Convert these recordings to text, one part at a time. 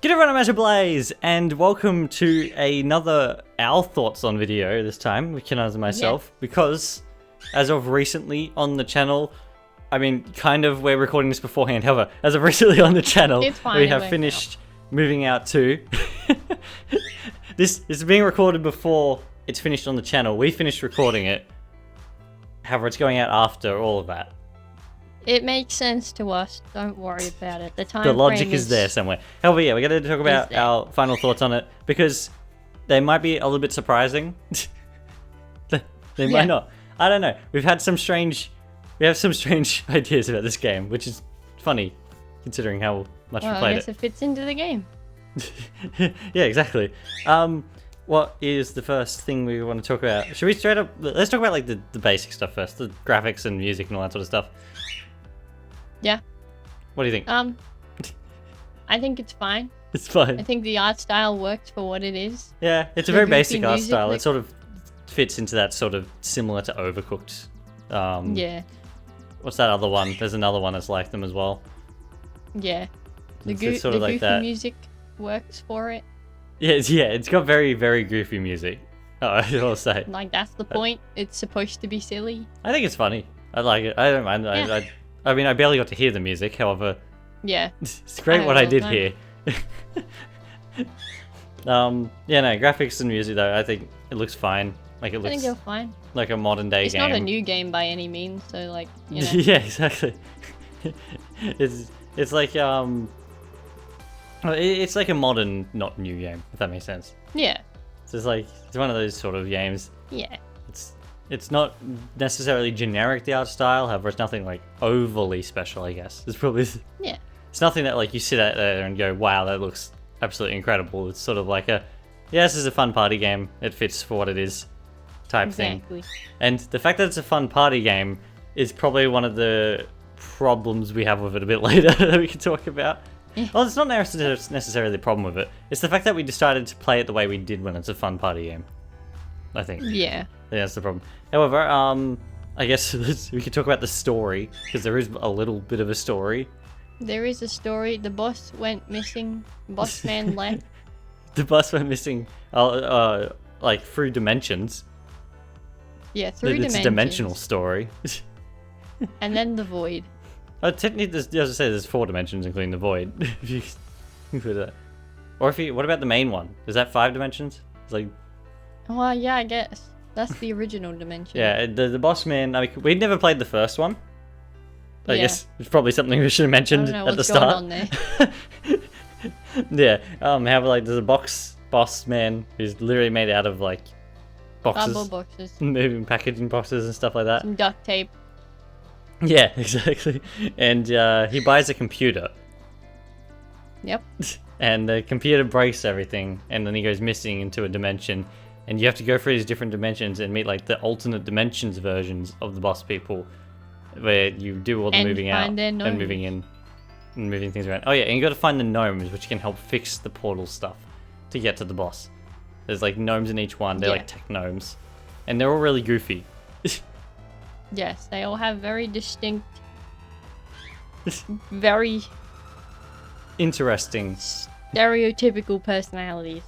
G'day everyone, I'm Azure Blaze, and welcome to another Our Thoughts on video this time, with Kinnaz and myself, because as of recently on the channel, I mean, kind of, we're recording this beforehand, however, as of recently on the channel, we have finished moving out to... This is being recorded before it's finished on the channel. We finished recording it, however, it's going out after all of that. It makes sense to us. Don't worry about it. The logic is there somewhere. However, yeah, we're going to talk about our final thoughts on it because they might be a little bit surprising. they might not. I don't know. We have some strange ideas about this game, which is funny considering how much we played I guess it fits into the game. Yeah, exactly. What is the first thing we want to talk about? Should we straight up? Let's talk about like the basic stuff first, the graphics and music and all that sort of stuff. Yeah. What do you think? I think it's fine. It's fine. I think the art style works for what it is. Yeah, it's a very basic art style. It sort of fits into that sort of similar to Overcooked. Yeah. What's that other one? There's another one that's like them as well. Yeah. It's sort of like goofy that. Music works for it. Yeah, it's got very, very goofy music. I will say. Like, that's the point. It's supposed to be silly. I think it's funny. I like it. I don't mind. Yeah. I mean, I barely got to hear the music, however... Yeah. It's great what I did hear. Yeah, no, graphics and music, though, I think it looks fine. Like, it looks... I think you're fine. Like a modern-day game. It's not a new game by any means, so, like, you know. Yeah, exactly. It's like, it's like a modern, not new game, if that makes sense. Yeah. So it's like, it's one of those sort of games. Yeah. It's not necessarily generic, the art style, however, it's nothing like overly special, I guess. It's probably... Yeah. It's nothing that like you sit out there and go, wow, that looks absolutely incredible. It's sort of like a, yeah, this is a fun party game. It fits for what it is type thing. And the fact that it's a fun party game is probably one of the problems we have with it a bit later that we can talk about. Yeah. Well, it's not necessarily the problem with it. It's the fact that we decided to play it the way we did when it's a fun party game. I think. Yeah. That's the problem. However, I guess we could talk about the story, because there is a little bit of a story. There is a story. The boss went missing. Boss man left. The boss went missing, like through dimensions. Yeah, through dimensions. It's a dimensional story. And then the void. Technically, as I say, there's 4 dimensions, including the void. If you include that. Or if you, what about the main one? Is that 5 dimensions? It's like... Well, yeah, I guess. That's the original dimension. Yeah, the boss man, I mean, we'd never played the first one. I guess it's probably something we should have mentioned at the start. Going on there. Yeah, however, like, there's a boss man who's literally made out of, like, boxes. Cardboard boxes. Moving packaging boxes and stuff like that. Some duct tape. Yeah, exactly. And he buys a computer. Yep. And the computer breaks everything, and then he goes missing into a dimension. And you have to go through these different dimensions and meet like the alternate dimensions versions of the boss people, where you do all the moving out and moving in and moving things around. Oh yeah, and you got to find the gnomes, which can help fix the portal stuff to get to the boss. There's like gnomes in each one. They're like tech gnomes, and they're all really goofy. Yes, they all have very distinct, very interesting, stereotypical personalities.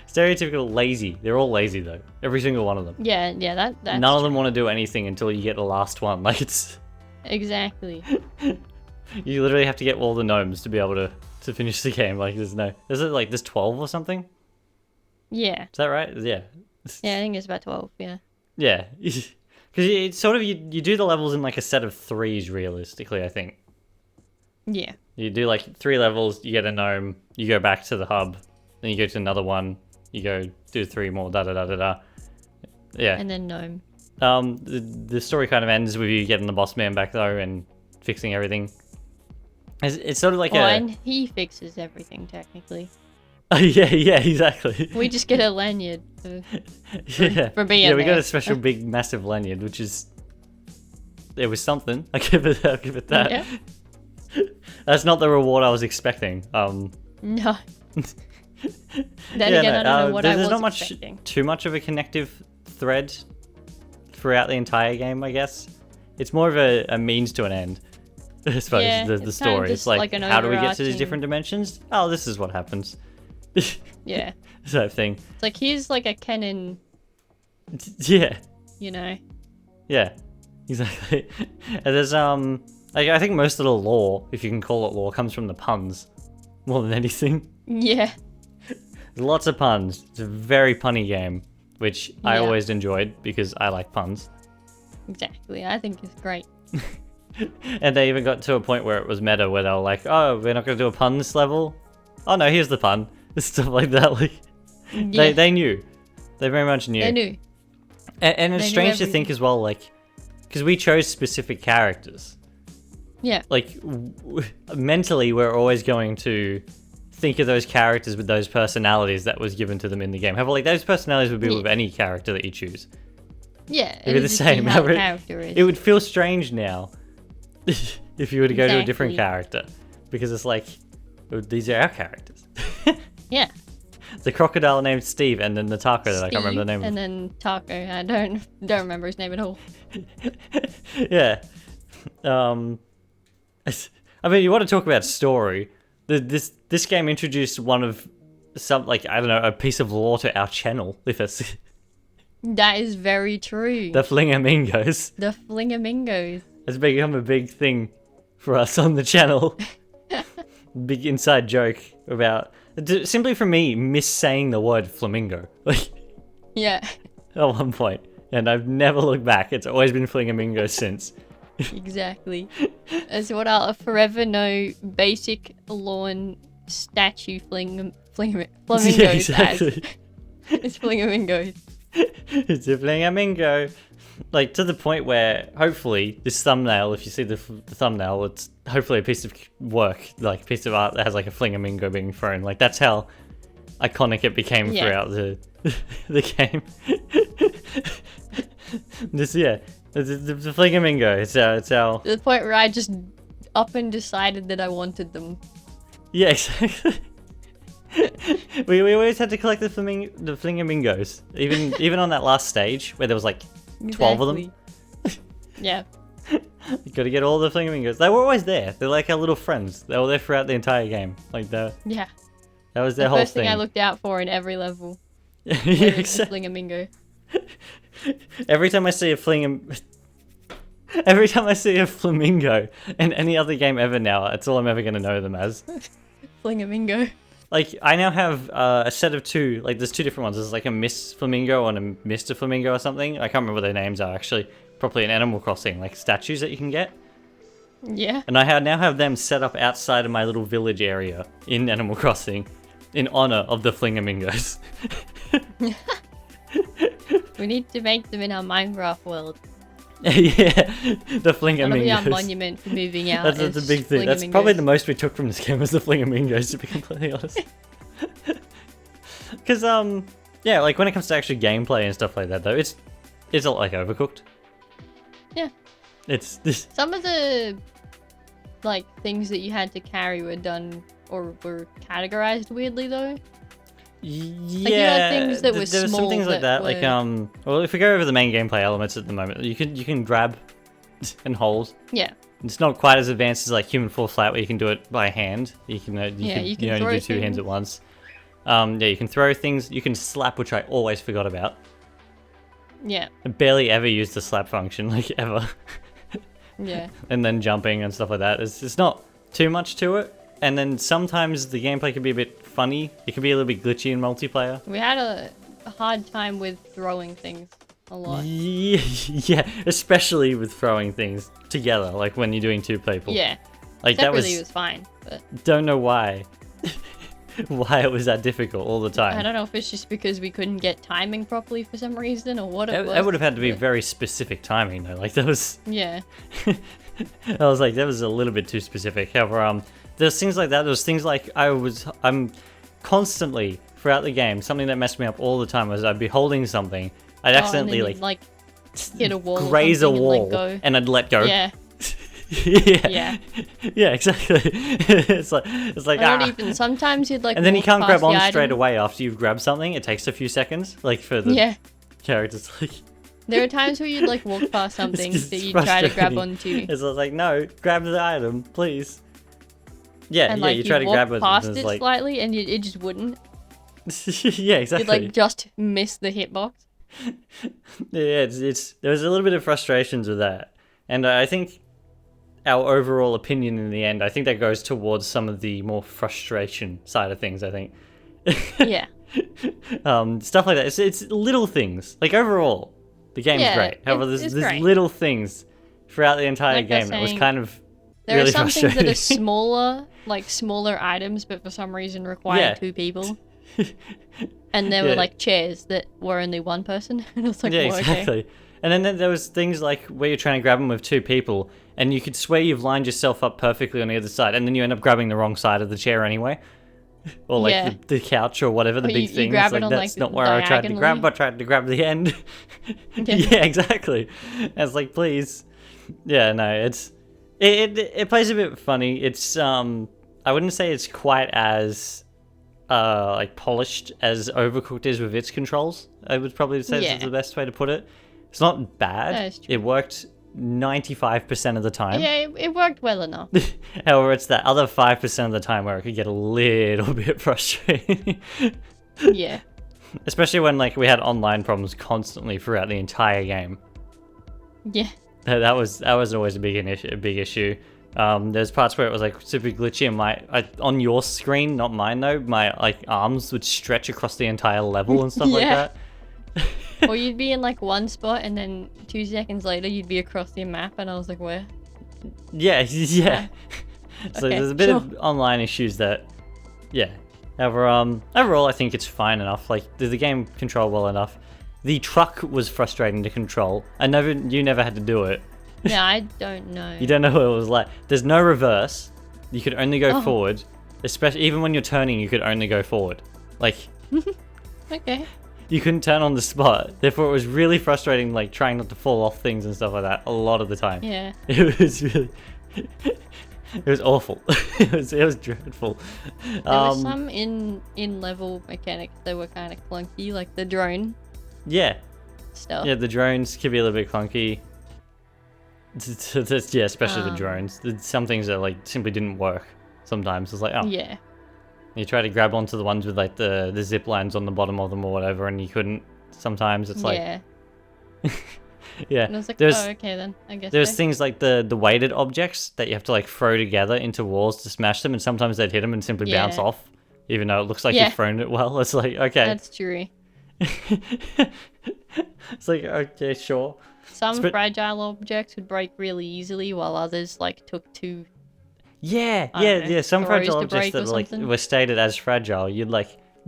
Stereotypical lazy. They're all lazy though. Every single one of them. Yeah, that's none of them want to do anything until you get the last one. Like it's exactly. You literally have to get all the gnomes to be able to finish the game. Like there's 12 or something. Yeah. Is that right? Yeah. Yeah, I think it's about 12. Yeah. Yeah, because it's sort of you do the levels in like a set of 3s realistically. I think. Yeah. You do like 3 levels, you get a gnome, you go back to the hub, then you go to another one, you go do 3 more, da-da-da-da-da. Yeah. And then gnome. The story kind of ends with you getting the boss man back though and fixing everything. It's sort of like and he fixes everything technically. yeah, exactly. We just get a lanyard for being Yeah, we got a special big massive lanyard, which is... It was something. I'll give it that. Yeah. That's not the reward I was expecting. No. Then again, I don't know what I was expecting. There's not too much of a connective thread throughout the entire game, I guess. It's more of a means to an end. I suppose Yeah, the it's kind of story. just It's like, like an how do we get to these overarching- different dimensions? Oh, this is what happens. Yeah. Type thing. It's like, here's like a canon, Yeah. you know. Yeah. Exactly. And there's like, I think most of the lore, if you can call it lore, comes from the puns more than anything. Yeah. There's lots of puns. It's a very punny game, which I Yeah. always enjoyed because I like puns. Exactly. I think it's great. And they even got to a point where it was meta, where they were like, "Oh, we're not going to do a pun this level." Oh no, here's the pun. Stuff like that. Like Yeah. they knew. They very much knew. They knew. And it's They knew strange to everything. think as well, like, because we chose specific characters. Yeah. Like mentally, we're always going to think of those characters with those personalities that was given to them in the game. However, like those personalities would be Yeah. with any character that you choose. Yeah. It'd be the just same. How the However, character is. It would feel strange now if you were to go to a different Exactly. character, because it's like, oh, these are our characters. Yeah. The crocodile named Steve, and then the taco that I can't remember the name And of. then Taco. I don't remember his name at all. Yeah. I mean, you want to talk about story? This game introduced one of some, like, I don't know, a piece of lore to our channel. If it's That is very true. the Flingamingos, The Flingamingos. it's become a big thing for us on the channel. Big inside joke about simply from me missaying the word flamingo, like Yeah. at one point, and I've never looked back. It's always been Flingamingo since. Exactly. That's what I'll forever know. Basic lawn statue flamingos. Yeah, exactly. It's flamingos. It's a Flingamingo. Like, to the point where, hopefully, this thumbnail, if you see the thumbnail, it's hopefully a piece of work, like a piece of art that has like a Flingamingo being thrown. Like, that's how iconic it became Yeah. throughout the game. The Flingamingo. It's our To the point where I just up and decided that I wanted them. yeah, exactly. we always had to collect the Flingamingos, even on that last stage where there was like 12 of them. Exactly. Yeah. You gotta get all the Flingamingos. They were always there. They're like our little friends. They were there throughout the entire game. Like that Yeah. was their The whole first thing thing. I looked out for in every level. Yeah, Where is the exactly. flingamingo? Every time I see a every time I see a flamingo in any other game ever now, that's all I'm ever gonna know them as. Flingamingo. Like, I now have a set of two. Like, there's two different ones. There's like a Miss Flamingo and a Mr. Flamingo or something. I can't remember what their names are actually. Properly in Animal Crossing, like statues that you can get. Yeah. And I now have them set up outside of my little village area in Animal Crossing in honor of the Flingamingos. We need to make them in our Minecraft world. Yeah, the That'll be our Flingamingos. monument for moving out. That's a is big thing. That's probably the Flingamingos. most we took from this game was the Flingamingos, to be completely honest. Because yeah, like when it comes to actually gameplay and stuff like that, though, it's a lot like Overcooked. Yeah. It's this. Some of the like things that you had to carry were done or were categorized weirdly though. Yeah, you had things that were there were some small things like that that. Like were- well, if we go over the main gameplay elements at the moment, you can grab and hold. Yeah. It's not quite as advanced as like Human Fall Flat, where you can do it by hand. You can you can only throw do two hands things. at once. Yeah, you can throw things. You can slap, which I always forgot about. Yeah. I barely ever used the slap function, like ever. Yeah. And then jumping and stuff like that. It's not too much to it. And then sometimes the gameplay can be a bit funny. It can be a little bit glitchy in multiplayer. We had a hard time with throwing things a lot. Yeah, especially with throwing things together, like when you're doing two people. Yeah. Like that Separately was, was fine, but don't know why. Why it was that difficult all the time. I don't know if it's just because we couldn't get timing properly for some reason or what it was. That would have had to be but- very specific timing though. Like that was, Yeah. I was like, that was a little bit too specific. However, there's things like that. There's things like I'm constantly throughout the game. Something that messed me up all the time was I'd be holding something. I'd Oh, and accidentally then you'd, like hit a wall or graze a something and let wall, go. and I'd let go. Yeah. yeah. Yeah. Exactly. it's like I don't even. Sometimes you'd like. and then you walk can't grab past the on straight item. away after you've grabbed something. It takes a few seconds, like for the Yeah. characters. Like There are times where you'd like walk past something just that you'd try to grab frustrating. onto, It's like, no, grab the item, please. Yeah, and yeah, like you you'd try to walk grab it, past and it it's like, slightly, and it just wouldn't. yeah, exactly. You'd like just miss the hitbox. Yeah, there was a little bit of frustrations with that, and I think our overall opinion in the end, I think that goes towards some of the more frustration side of things. I think, Yeah. stuff like that. It's little things. Like overall, the game's Yeah, great. However, it's there's great. little things throughout the entire Like they're game that was saying, kind of There really are some things frustrating. that are smaller, like smaller items, but for some reason require Yeah. 2 people. And there were Yeah. like chairs that were only 1 person, and it was like, Yeah, well, exactly. okay. And then there was things like where you're trying to grab them with 2 people, and you could swear you've lined yourself up perfectly on the other side, and then you end up grabbing the wrong side of the chair anyway, or like Yeah. the couch or whatever the Or big you thing. grab It's it like on, that's like, not where I tried to grab. diagonally. I tried to grab the end. Yeah. Yeah, exactly. And it's like, please. Yeah, no, it plays a bit funny. It's I wouldn't say it's quite as like polished as Overcooked is with its controls. I would probably say Yeah. that's the best way to put it. It's not bad. That is true. It worked 95% of the time. Yeah, it worked well enough. However, it's that other 5% of the time where it could get a little bit frustrating. Yeah. Especially when like we had online problems constantly throughout the entire game. Yeah. That was always a big issue. There's parts where it was like super glitchy, and on your screen, not mine though, my like arms would stretch across the entire level and stuff like Yeah. that. Or you'd be in like one spot, and then 2 seconds later, you'd be across the map, and I was like, where? Yeah, yeah. So Okay, there's a bit sure. of online issues that, yeah. However, overall, I think it's fine enough. Like the game controlled well enough. The truck was frustrating to control. You never had to do it. Yeah, I don't know. You don't know what it was like. There's no reverse. You could only go Oh. forward. Especially even when you're turning, you could only go forward. Like Okay. you couldn't turn on the spot. Therefore, it was really frustrating, like trying not to fall off things and stuff like that. A lot of the time. Yeah. It was really. It was awful. it was dreadful. There were some in-level mechanics that were kind of clunky, like the drone Yeah, stuff. yeah. The drones could be a little bit clunky. Yeah, especially the Um, drones. There's some things that like simply didn't work. Sometimes it's like, oh, Yeah. you try to grab onto the ones with like the zip lines on the bottom of them or whatever, and you couldn't. Sometimes it's like, Yeah. yeah. And I was like, There's oh, okay then. I guess there's so. things like the weighted objects that you have to like throw together into walls to smash them, and sometimes they'd hit them and simply bounce Yeah. off, even though it looks like Yeah. you've thrown it well. It's like, okay. That's true. It's like, okay, sure. Some Sp- fragile objects would break really easily, while others like took 2. Yeah, I yeah, don't know, yeah. Some throws fragile to objects break or that like something. were stated as fragile, you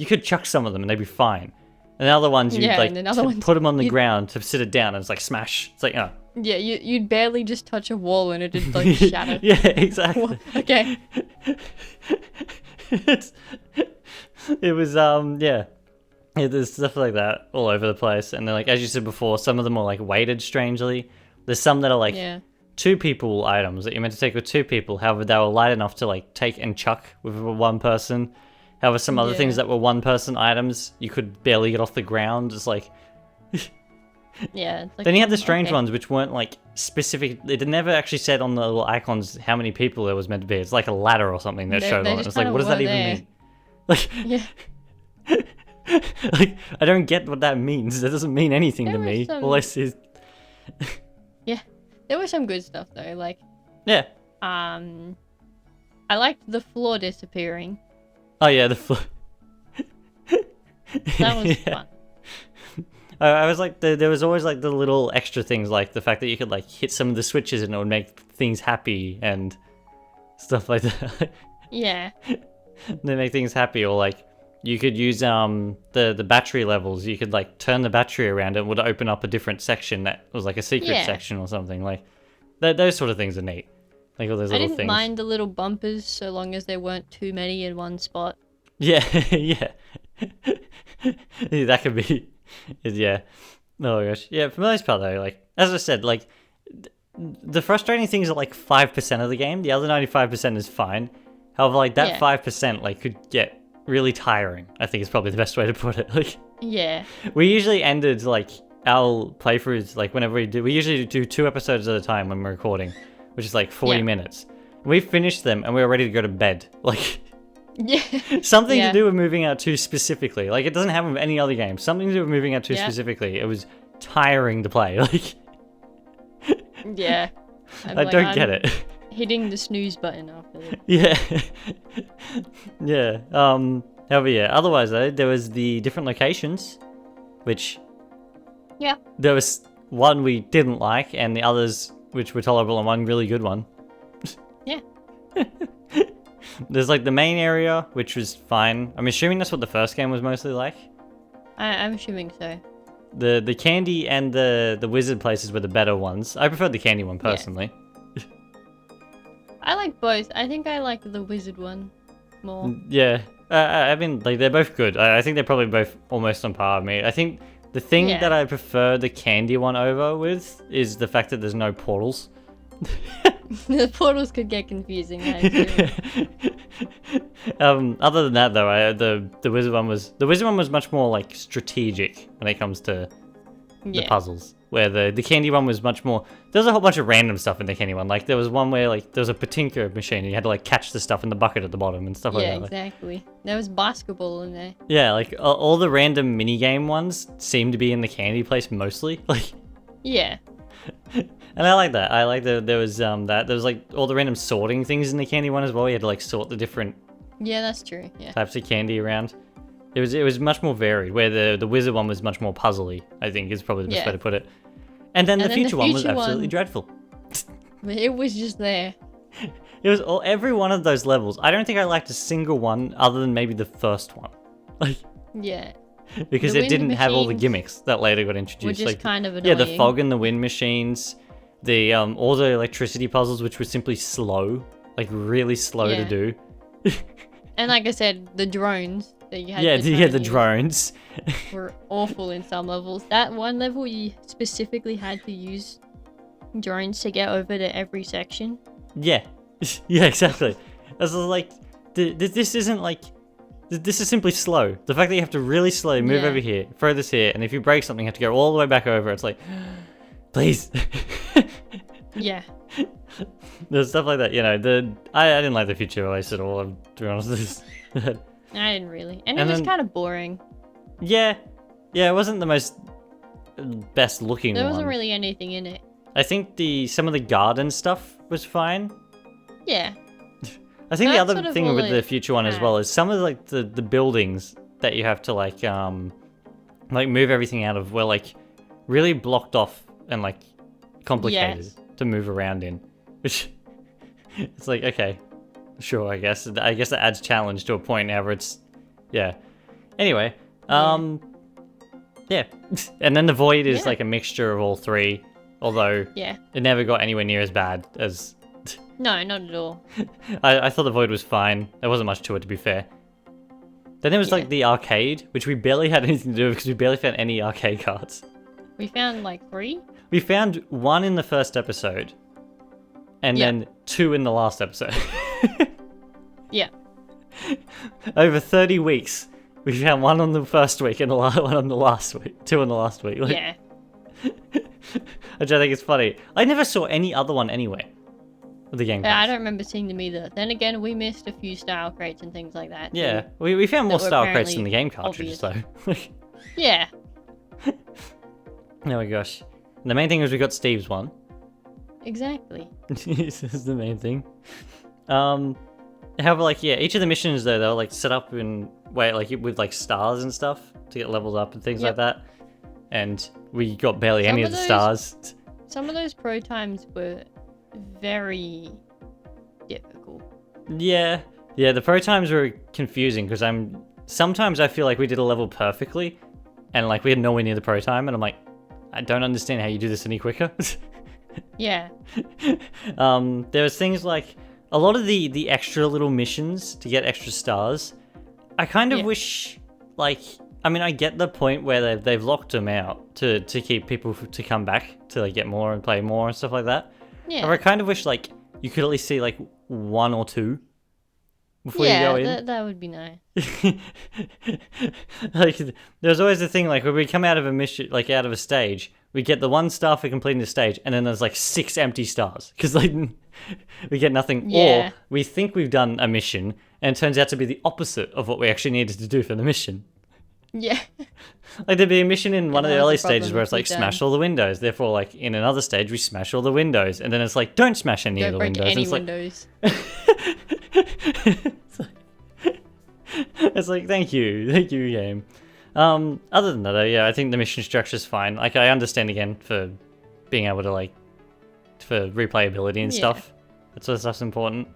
could chuck some of them and they'd be fine. And the other ones you'd Yeah, like and then other ones put them on the you'd- ground to sit it down, and it's like smash. It's like, oh. Yeah, you'd barely just touch a wall and it'd like shatter. Yeah, exactly. Okay. It's, it was yeah. Yeah, there's stuff like that all over the place, and then like as you said before, some of them are like weighted strangely. There's some that are like Yeah. 2 people items that you're meant to take with 2 people. However, they were light enough to like take and chuck with 1 person. However, some other things Yeah. that were 1 person items you could barely get off the ground. It's like Yeah. It's like, then you had the oh, strange okay. ones which weren't like specific. It never actually said on the little icons how many people there was meant to be. It's like a ladder or something that They- showed they on it. just It's like, kinda what does that were even there. mean? Like, Yeah. like I don't get what that means. That doesn't mean anything to There me. was some- All I see is Yeah. There was some good stuff though. Like, yeah. I liked the floor disappearing. Oh yeah, the floor. That was Yeah. fun. I was like, there was always like the little extra things, like the fact that you could like hit some of the switches and it would make things happy and stuff like that. Yeah. They make things happy, or like you could use the battery levels. You could like turn the battery around, and it would open up a different section that was like a secret Yeah. section or something. Like those sort of things are neat. Like all those I little didn't things. mind the little bumpers so long as there weren't too many in one spot. Yeah, yeah. Yeah, that could be. Yeah. Oh my gosh. Yeah. For the most part, though, like as I said, like the frustrating things are like 5% of the game. The other 95% is fine. However, like that Yeah. 5% like could get really tiring. I think is probably the best way to put it. Like Yeah. we usually ended like our playthroughs, like whenever we usually do 2 episodes at a time when we're recording, which is like 40 minutes. We finished them and we were ready to go to bed. Like, Yeah. something Yeah. to do with moving out 2 specifically. Like, it doesn't happen with any other game. Something to do with moving out 2 specifically. It was tiring to play. Like, Yeah. I don't get it. Hitting the snooze button after that. Yeah. Yeah. However, yeah. Otherwise, though, there was the different locations, which Yeah. there was one we didn't like, and the others which were tolerable, and one really good one. Yeah. There's like the main area, which was fine. I'm assuming that's what the first game was mostly like. I'm assuming so. The candy and the wizard places were the better ones. I preferred the candy one personally. I like both. I think I like the wizard one more. Yeah. I mean, like, they're both good. I think they're probably both almost on par with me. I think the thing that I prefer the candy one over with is the fact that there's no portals. The portals could get confusing. That is true. Other than that, though, the wizard one was much more like strategic when it comes to the puzzles. Where the candy one was much more. There was a whole bunch of random stuff in the candy one. Like there was one where like there was a patinka machine and you had to like catch the stuff in the bucket at the bottom and stuff like that. Yeah, exactly. There was basketball in there. Yeah, like all the random mini game ones seem to be in the candy place mostly. Like. Yeah. And I like that. I like that there was there was like all the random sorting things in the candy one as well. You had to like sort the different Yeah, that's true. Yeah. types of candy around. It was much more varied. Where the wizard one was much more puzzly, I think is probably the best way to put it. And then the future one was absolutely dreadful. It was just there. It was every one of those levels. I don't think I liked a single one other than maybe the first one. Like, Yeah. because The it wind didn't have all the machines gimmicks that later got introduced. Which is like, kind of yeah, annoying. the fog and the wind machines, the all the electricity puzzles, which were simply slow, like really slow to do. And like I said, the drones that you had. The drones were awful in some levels. That one level you specifically had to use drones to get over to every section. Yeah, yeah, exactly. I was like, this isn't like. This is simply slow. The fact that you have to really slowly move over here, throw this here, and if you break something, you have to go all the way back over. It's like, please. Yeah. There's stuff like that, you know. I didn't like the future race at all, to be honest. I didn't really. And it And was then- kind of boring. Yeah, it wasn't the most best looking There one. wasn't really anything in it. I think some of the garden stuff was fine. Yeah. I think the That's other sort of thing all with the it future one as had. well is some of like the buildings that you have to like move everything out of were like really blocked off and like complicated to move around in. Which it's like, okay, sure, I guess that adds challenge to a point now where it's Anyway, yeah. And then the void is like a mixture of all three, although it never got anywhere near as bad as No, not at all. I thought the void was fine. There wasn't much to it, to be fair. Then there was like the arcade, which we barely had anything to do with because we barely found any arcade cards. We found like 3? We found 1 in the first episode, and then 2 in the last episode. Yeah. Over 30 weeks, we found 1 on the first week and 1 on the last week. 2 on the last week. Like, Yeah. which I think is funny. I never saw any other one anyway. The game. Yeah, I don't remember seeing them either. Then again, we missed a few style crates and things like that. Yeah, we found more that were style crates than the apparently game cartridges though. Yeah. Oh my gosh. The main thing was we got Steve's one. Exactly. This is the main thing. However, like, each of the missions though, they were like set up in with like stars and stuff to get levels up and things like that. And we got barely any of the stars. Some of those pro times were very difficult. Yeah, the pro times were confusing because sometimes I feel like we did a level perfectly, and like we had nowhere near the pro time, and I'm like, I don't understand how you do this any quicker. Yeah. There was things like a lot of the extra little missions to get extra stars. I kind of wish, like, I mean, I get the point where they've locked them out to keep people to come back to like get more and play more and stuff like that. Yeah. Or I kind of wish like you could at least see like 1 or 2 before you go in. That would be nice. Like, there's always the thing, like, when we come out of a mission, like, out of a stage, we get the 1 star for completing the stage, and then there's, like, 6 empty stars. Because, like, we get nothing. Yeah. Or we think we've done a mission, and it turns out to be the opposite of what we actually needed to do for the mission. Yeah. Like, there'd be a mission in one of the that was early the problem stages where it's like, with, smash all the windows. Therefore, like, in another stage, we smash all the windows. And then it's like, don't smash any of Don't the break windows. any And windows. it's like, thank you game. Other than that though, yeah, I think the mission structure's fine. Like, I understand again for being able to, like, for replayability and stuff. That sort of stuff's important.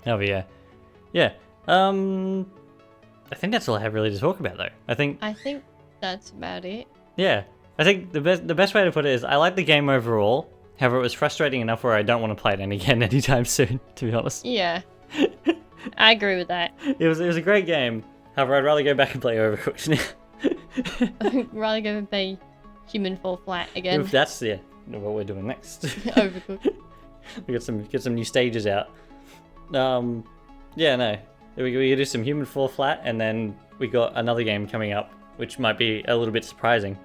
Oh but yeah. I think that's all I have really to talk about though. I think that's about it. Yeah, I think the best way to put it is I like the game overall. However, it was frustrating enough where I don't want to play it again anytime soon, to be honest. Yeah. I agree with that. It was a great game. However, I'd rather go back and play Overcooked now. I'd rather go and play Human Fall Flat again. If that's what we're doing next. Overcooked. We get some new stages out. Yeah, no. We could do some Human Fall Flat, and then we got another game coming up, which might be a little bit surprising.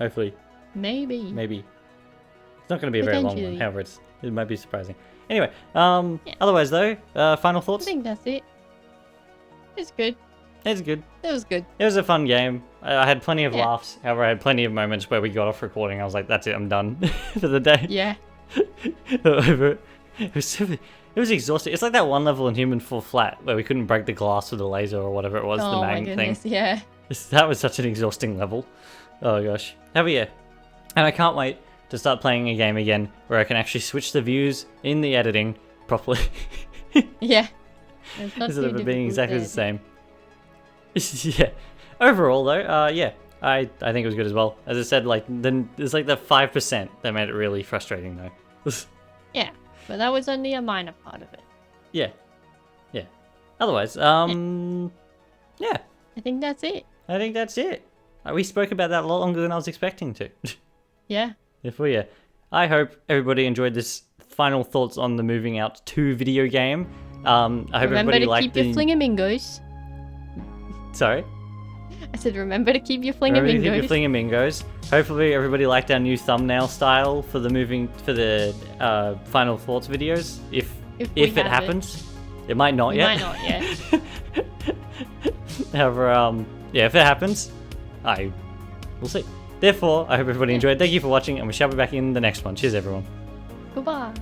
Hopefully. Maybe. It's not going to be a very long one, however, it might be surprising. Anyway, otherwise though, final thoughts? I think that's it. It's good. It's good. It was good. It was a fun game. I had plenty of laughs. However, I had plenty of moments where we got off recording. I was like, that's it, I'm done for the day. Yeah. It was exhausting. It's like that one level in Human Fall Flat where we couldn't break the glass with a laser or whatever it was, the magnet thing. Yeah. That was such an exhausting level. Oh gosh. However, yeah. And I can't wait to start playing a game again where I can actually switch the views in the editing properly. Yeah. Instead of it being exactly the same. Yeah. Overall though, yeah. I think it was good as well. As I said, like, then there's like the 5% that made it really frustrating though. Yeah. But that was only a minor part of it. Yeah. Otherwise, yeah. I think that's it. I think that's it. We spoke about that a lot longer than I was expecting to. Yeah. Therefore, yeah. I hope everybody enjoyed this final thoughts on the Moving Out 2 video game. I hope everybody liked the... Remember to keep your flingamingos. Sorry? I said remember to keep your flingamingos. Remember to keep your flingamingos. Hopefully everybody liked our new thumbnail style for the final thoughts videos. If it happens. It might not yet. It might not yet. However, yeah, if it happens, we'll see. Therefore, I hope everybody enjoyed. Thank you for watching, and we shall be back in the next one. Cheers, everyone. Goodbye.